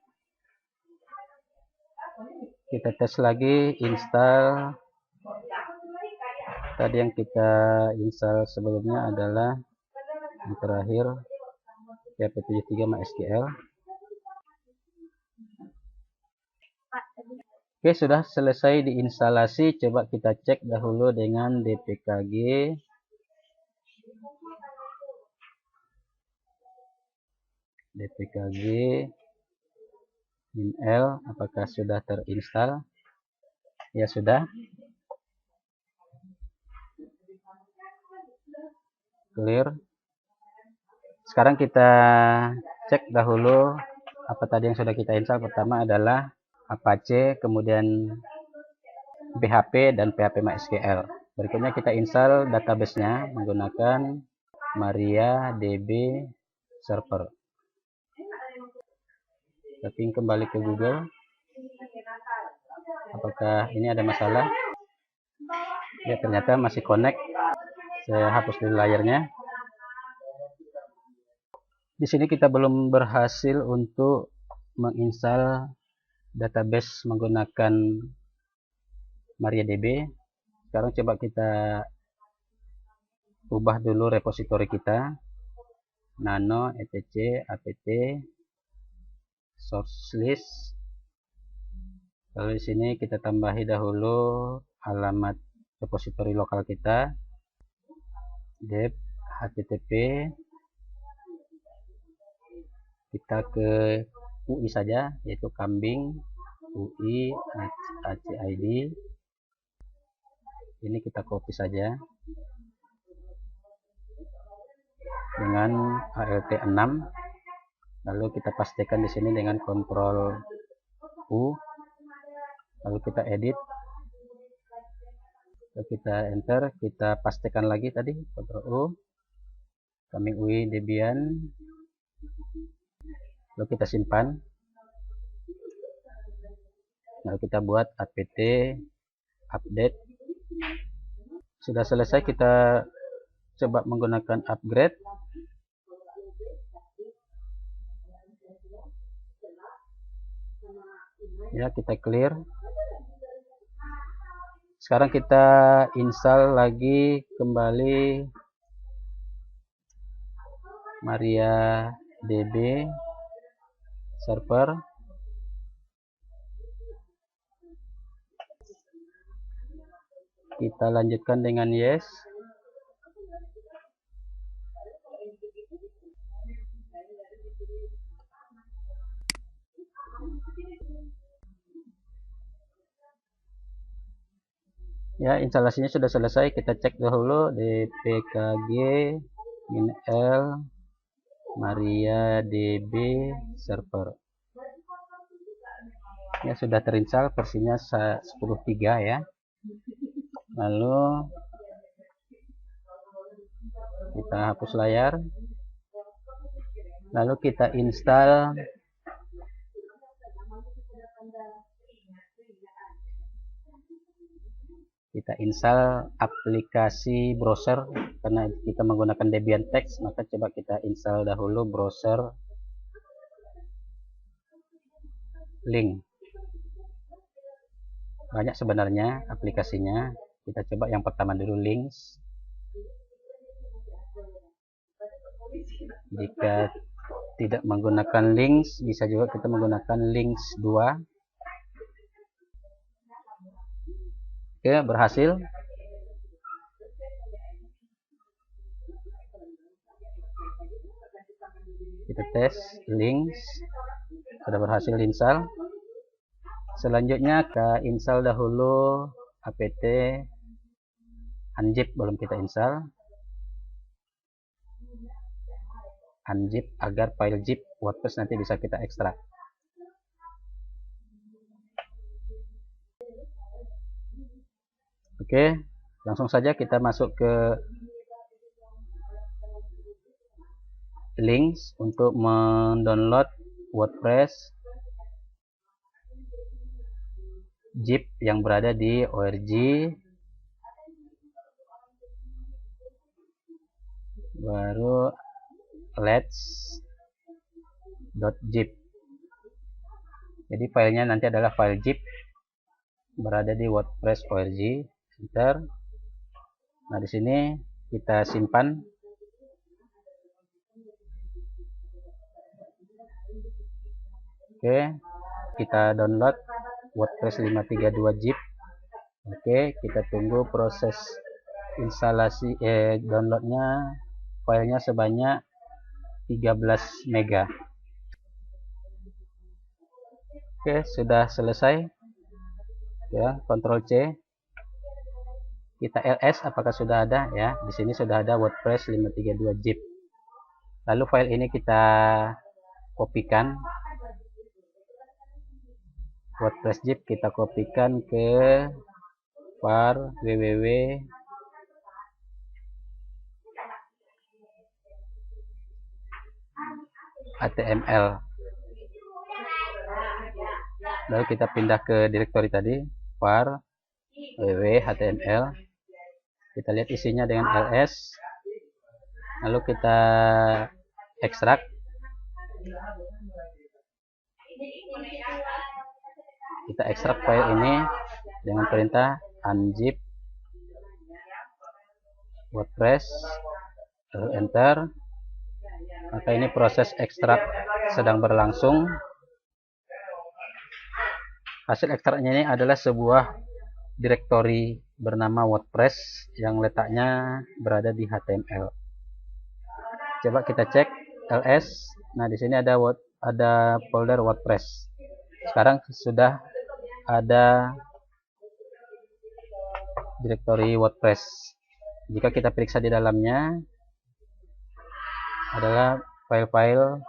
Kita tes lagi install. Tadi yang kita install sebelumnya adalah yang terakhir PHP 73 MySQL. Oke, sudah selesai diinstalasi. Coba kita cek dahulu dengan dpkg. dpkg min-l apakah sudah terinstall? Ya, sudah. Clear. Sekarang kita cek dahulu apa tadi yang sudah kita install. Pertama adalah Apache, kemudian PHP dan PHP MySQL. Berikutnya kita install database-nya menggunakan MariaDB server. Tapi kembali ke Google. Apakah ini ada masalah? Ya, ternyata masih connect. Saya hapus dulu layarnya. Di sini kita belum berhasil untuk menginstal database menggunakan MariaDB. Sekarang coba kita ubah dulu repositori kita. Nano etc apt source list. Lalu di sini kita tambahi dahulu alamat repositori lokal kita. Dep http. Kita ke UI saja, yaitu kambing UI ACID. Ini kita copy saja dengan ALT 6. Lalu kita pastikan di sini dengan Ctrl U. Lalu kita edit. Lalu kita enter, kita pastikan lagi tadi Ctrl U. Kambing UI Debian. Lalu kita simpan. Lalu kita buat apt update. Sudah selesai, kita coba menggunakan upgrade. Ya, kita clear. Sekarang kita install lagi kembali MariaDB server. Kita lanjutkan dengan yes. Ya, instalasinya sudah selesai. Kita cek dahulu dpkg min-l MariaDB server. Ya, sudah terinstall, versinya 10.3 ya. Lalu kita hapus layar. Lalu kita install aplikasi browser. Karena kita menggunakan Debian Text, maka coba kita install dahulu browser link. Banyak sebenarnya aplikasinya. Kita coba yang pertama dulu, Links. Jika tidak menggunakan Links, bisa juga kita menggunakan Links 2. Oke, berhasil. Kita tes Links, sudah berhasil install. Selanjutnya kita install dahulu apt unzip, belum kita install. Unzip agar file zip WordPress nanti bisa kita ekstrak. Oke, langsung saja kita masuk ke Links untuk mendownload WordPress zip yang berada di org baru let's.zip. Jadi filenya nanti adalah file zip berada di WordPress org. Enter. Nah, di sini kita simpan. Oke, kita download WordPress 532 zip. Oke, kita tunggu proses instalasi downloadnya. Filenya sebanyak 13 mega. Oke, sudah selesai. Ya, Ctrl C. Kita ls apakah sudah ada ya. Di sini sudah ada WordPress 532 zip. Lalu file ini kita kopikan. WordPress zip kita kopikan ke var www html. Lalu kita pindah ke direktori tadi, var www html. Kita lihat isinya dengan ls. Lalu kita ekstrak. Kita ekstrak file ini dengan perintah unzip WordPress, lalu enter. Maka ini proses ekstrak sedang berlangsung. Hasil ekstraknya ini adalah sebuah direktori bernama WordPress yang letaknya berada di HTML. Coba kita cek ls. Nah, di sini ada folder WordPress. Sekarang sudah ada direktori WordPress. Jika kita periksa di dalamnya adalah file-file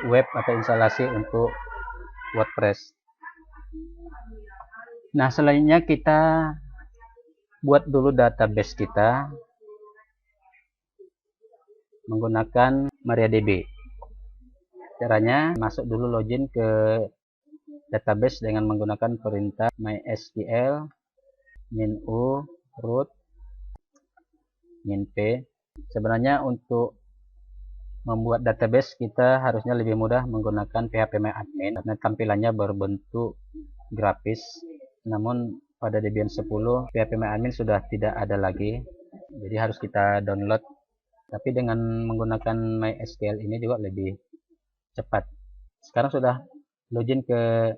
web atau instalasi untuk WordPress. Nah, selanjutnya kita buat dulu database kita menggunakan MariaDB. Caranya, masuk dulu login ke database dengan menggunakan perintah mysql -u root -p. Sebenarnya untuk membuat database kita harusnya lebih mudah menggunakan phpMyAdmin karena tampilannya berbentuk grafis. Namun pada Debian 10 phpMyAdmin sudah tidak ada lagi, jadi harus kita download. Tapi dengan menggunakan MySQL ini juga lebih cepat. Sekarang sudah login ke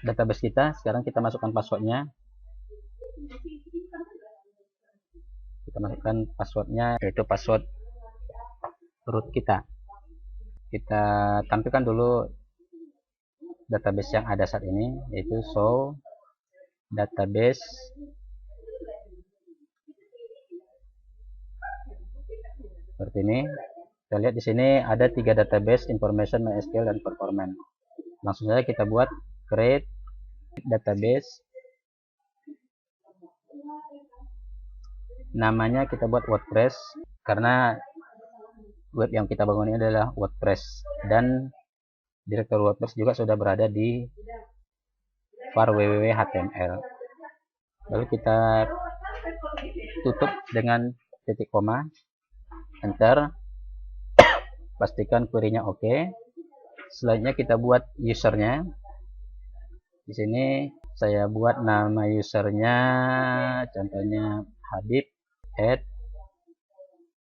database kita. Sekarang kita masukkan passwordnya. Kita masukkan passwordnya, yaitu password root kita. Kita tampilkan dulu database yang ada saat ini, yaitu show database seperti ini. Kita lihat di sini ada 3 database, information, MySQL, dan performance. Langsung saja kita buat create database. Namanya kita buat WordPress karena web yang kita bangun ini adalah WordPress, dan direktur WordPress juga sudah berada di var www.html. Lalu kita tutup dengan titik koma, enter, pastikan query-nya oke. Selanjutnya kita buat usernya. Di sini saya buat nama usernya, contohnya Habib, add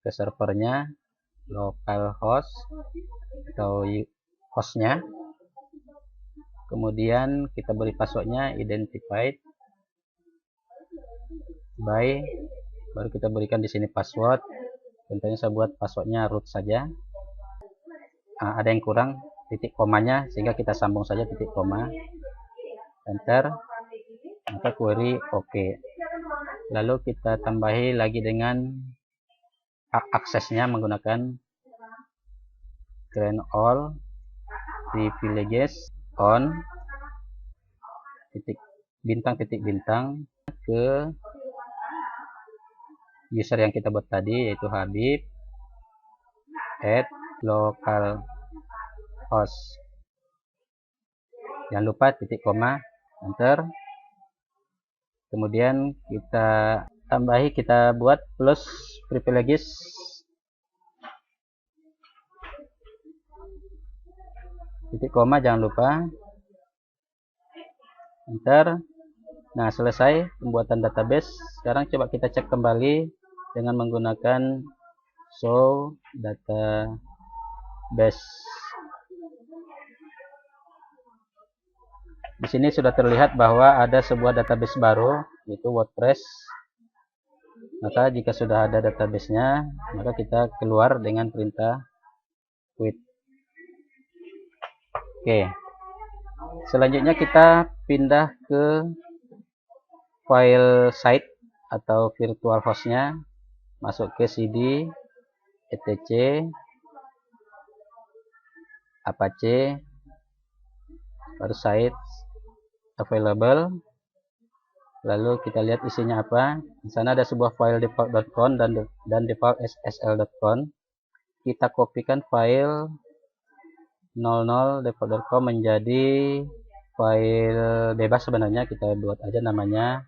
ke servernya localhost atau hostnya. Kemudian kita beri passwordnya identified by, baru kita berikan di sini password. Contohnya saya buat passwordnya root saja. Ada yang kurang titik komanya, sehingga kita sambung saja titik koma, enter, maka query oke. Lalu kita tambahi lagi dengan aksesnya menggunakan grant all privileges on titik bintang ke user yang kita buat tadi, yaitu Habib at localhost. Jangan lupa titik koma, enter. Kemudian kita tambahi, kita buat plus privileges titik koma, jangan lupa, enter. Nah, selesai pembuatan database. Sekarang coba kita cek kembali dengan menggunakan show database. Di sini sudah terlihat bahwa ada sebuah database baru, yaitu WordPress. Maka jika sudah ada database-nya, maka kita keluar dengan perintah quit. Oke. Selanjutnya kita pindah ke file site atau virtual host-nya, masuk ke cd etc apache, baru site available. Lalu kita lihat isinya apa. Di sana ada sebuah file default.conf dan default ssl.conf. Kita kopikan file 00 default.conf menjadi file bebas. Sebenarnya kita buat aja namanya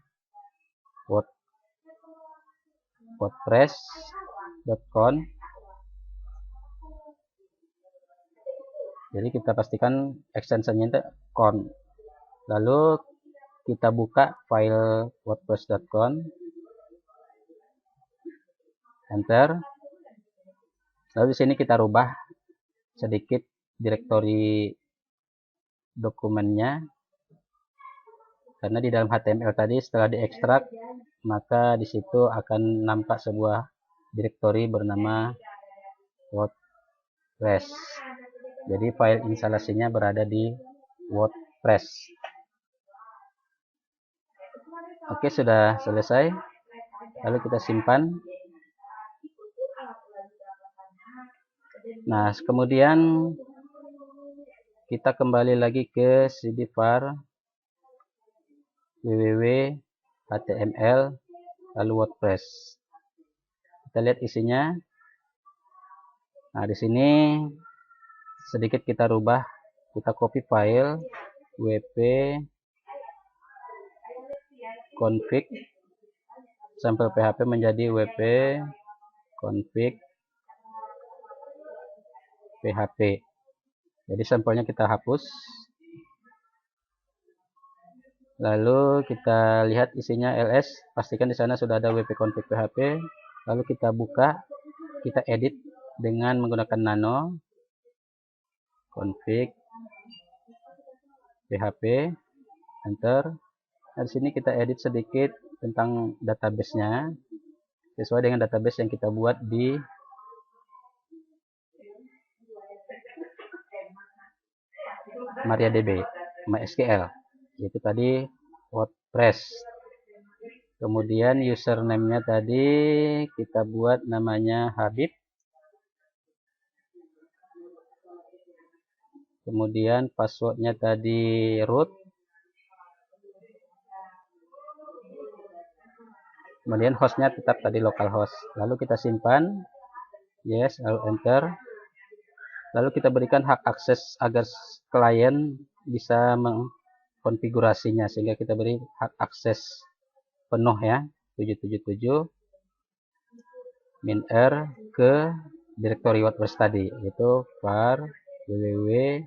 wordpress.conf. Jadi kita pastikan extensionnya itu conf. Lalu kita buka file wordpress.conf, enter. Lalu di sini kita rubah sedikit direktori dokumennya, karena di dalam HTML tadi setelah diekstrak, maka di situ akan nampak sebuah direktori bernama WordPress. Jadi file instalasinya berada di WordPress. Oke, sudah selesai. Lalu kita simpan. Nah, kemudian kita kembali lagi ke cd var www.html lalu WordPress. Kita lihat isinya. Nah, di sini sedikit kita rubah, kita copy file wp config sampel php menjadi wp config php. Jadi sampelnya kita hapus. Lalu kita lihat isinya ls, pastikan di sana sudah ada wp config php. Lalu kita buka, kita edit dengan menggunakan nano config php, enter. Nah, di sini kita edit sedikit tentang database-nya sesuai dengan database yang kita buat di MariaDB, MySQL, yaitu tadi WordPress. Kemudian username-nya tadi kita buat namanya Habib. kemudian passwordnya tadi root, kemudian hostnya tetap tadi localhost. Lalu kita simpan, yes, lalu enter. Lalu kita berikan hak akses agar klien bisa mengkonfigurasinya, sehingga kita beri hak akses penuh ya, 777 -r ke direktori WordPress tadi, yaitu var www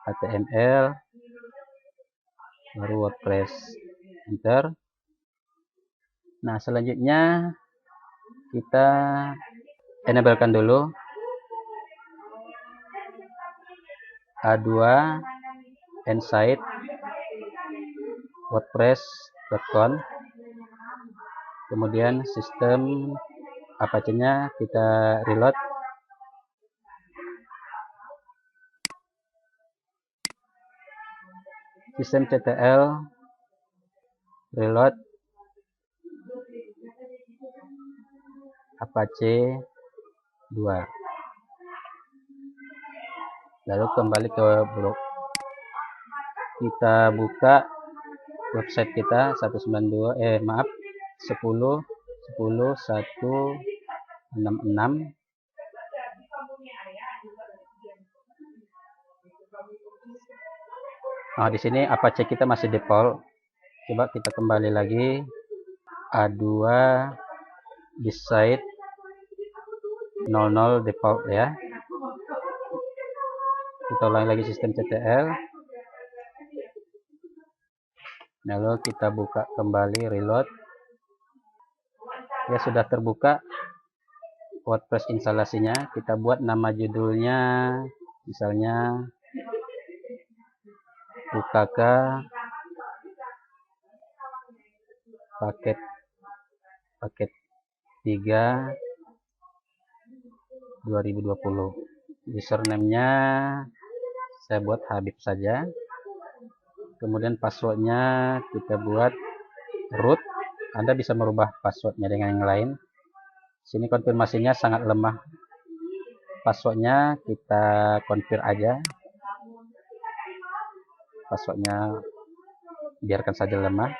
html baru WordPress, enter. Nah, selanjutnya kita enablekan dulu A2 inside wordpress.com, kemudian sistem Apache-nya kita reload, sistem CTL reload Apache 2, lalu kembali ke blog, kita buka website kita 10.1.1.166. Nah, di sini Apache kita masih default. Coba kita kembali lagi, A2 di site 00 default ya. Kita ulangi lagi sistem CTL, lalu kita buka kembali, reload ya, sudah terbuka WordPress instalasinya. Kita buat nama judulnya misalnya UKK paket 3 2020. Username-nya saya buat Habib saja, kemudian passwordnya kita buat root. Anda bisa merubah passwordnya dengan yang lain. Sini konfirmasinya sangat lemah, passwordnya kita confirm aja, passwordnya biarkan saja lemah,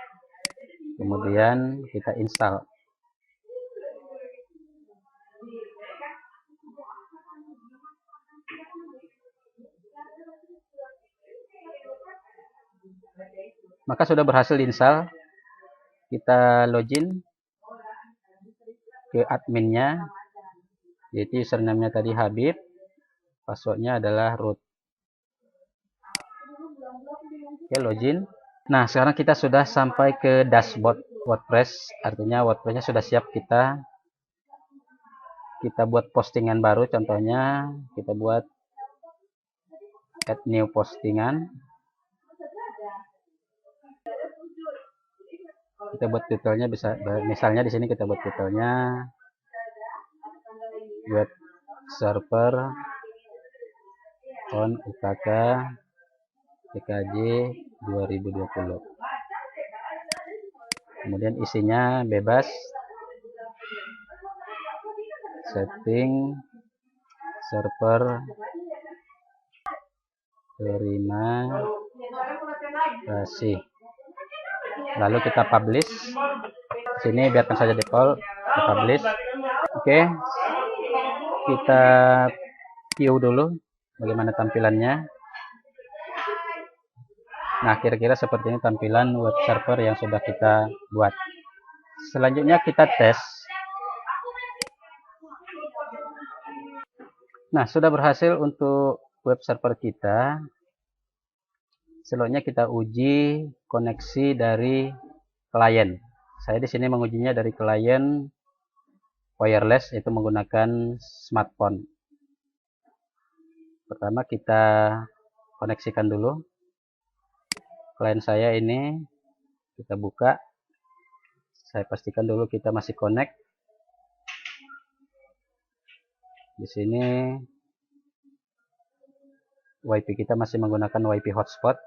kemudian kita install. Maka sudah berhasil diinstal. Kita login ke adminnya, yaitu username-nya tadi Habib, passwordnya adalah root. Oke, login. Nah, sekarang kita sudah sampai ke dashboard WordPress, artinya WordPress-nya sudah siap kita buat postingan baru. Contohnya kita buat add new postingan, kita buat tutorialnya, bisa misalnya di sini kita buat tutorialnya web server on UKK PKJ 2020. Kemudian isinya bebas, setting server terima kasih, lalu kita publish. Sini biarkan saja default, kita publish. Oke, kita view dulu bagaimana tampilannya. Nah, kira-kira seperti ini tampilan web server yang sudah kita buat. Selanjutnya kita tes. Nah, sudah berhasil untuk web server kita. Selanjutnya kita uji koneksi dari klien. Saya di sini mengujinya dari klien wireless, itu menggunakan smartphone. Pertama kita koneksikan dulu klien saya ini, kita buka. Saya pastikan dulu kita masih connect. Di sini WiFi kita masih menggunakan WiFi hotspot.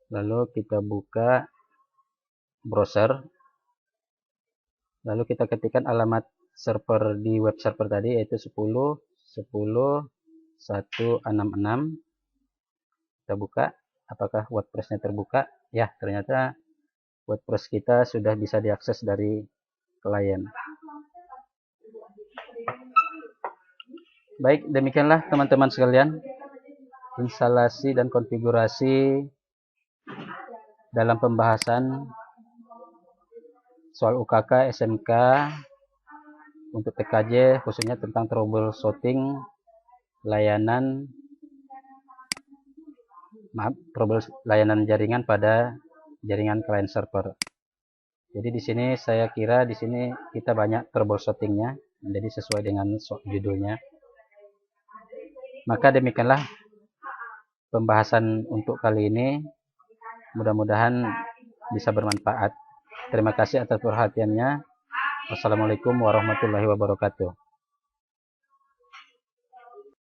Lalu kita buka browser. Lalu kita ketikkan alamat server di web server tadi, yaitu 10 10.166. Kita buka, apakah WordPress-nya terbuka? Ya, ternyata WordPress kita sudah bisa diakses dari klien. Baik, demikianlah teman-teman sekalian, instalasi dan konfigurasi dalam pembahasan soal UKK SMK untuk TKJ, khususnya tentang troubleshooting layanan jaringan pada jaringan client server. Jadi di sini saya kira di sini kita banyak troubleshootingnya, jadi sesuai dengan judulnya. Maka demikianlah pembahasan untuk kali ini. Mudah-mudahan bisa bermanfaat. Terima kasih atas perhatiannya. Wassalamualaikum warahmatullahi wabarakatuh.